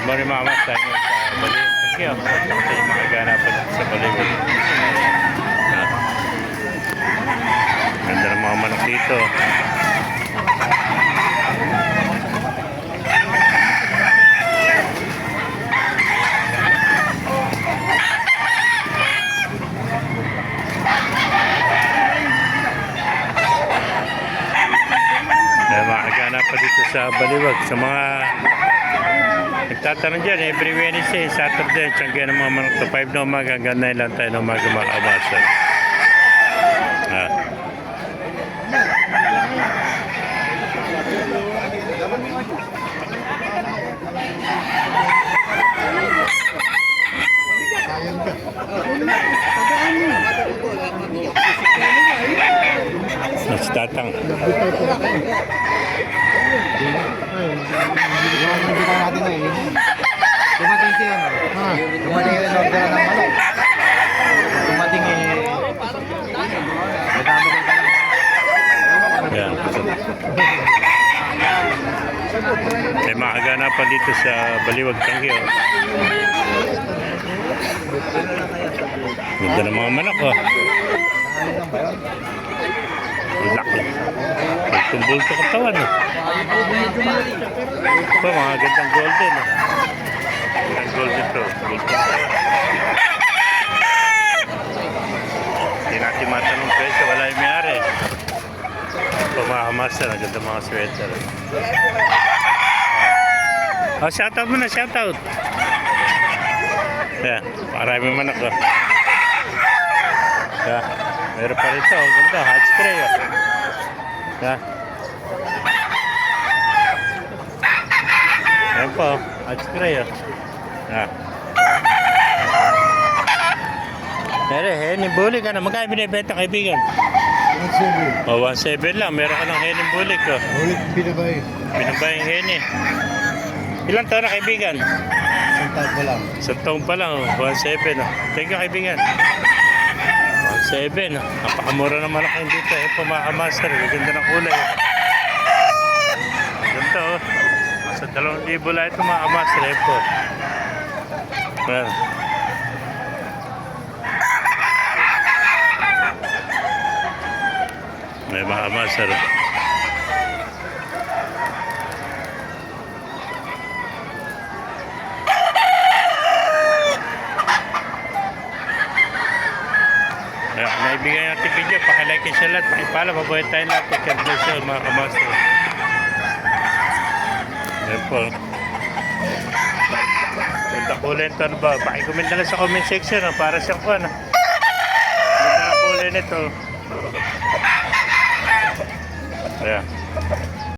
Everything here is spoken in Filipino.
Good morning mga mas, tayo ngayon sa Baliwag. Thank you. Ito yung mga ganapan sa Baliwag. Ganda ng mga manok dito. Mga ganapan dito sa Baliwag. Sa mga nagtatanong dyan, every Wednesday, Saturday, tiyanggihan ng mga manok to 5 na umaga, hanggang 9 lang tayo ng umaga mga kabasan. Mas tatang. Dumating siya, no? Dumating yung order ng manok. Dumating madami ko ka lang. Yan. May mga ganapan dito sa Baliwag, Tangyo. Ganda ng mga manok, oh. Laki. Tumbol-to katawan, oh. Ito, mga gandang golden, oh. Gandang golden to. Hindi natin matanong presyo, wala yung may-ari. Ito mga master, ang ganda mga sweater. Oh, shoutout mo na, shoutout. Yan, marami manok, oh. Yan, meron pa rito, oh. Ganda, hot spray, oh. Yan. Yan po, hot spray, oh. Yan. Pero, hening bulik, ano? Magkaya binibenta, kaibigan? 1.7. O, 1.7 lang. Meron ka ng hening bulik, oh. Ulit binabay. Binabay yung heni. Ilang taon na, kaibigan? Isang taon pa lang. Isang taon pa lang, oh. 1.7, oh. Thank you, kaibigan. 1.7, oh. Napakamura ng malaki dito, eh. Pumaka-master, ganda ng kulay, oh. Ganda, oh. Sa 2,000 lang ito, mga master, eh, po. Well. May mga master. Naibigay natin video, pakilike sa lahat, pakipala, mabuhay tayo lahat, God bless you mga kamaster. Yan po. Ganda kulay nito, ano ba? Pakicomment na lang sa comment section, para siyang kuhan. Ganda na kulay nito. Ayan.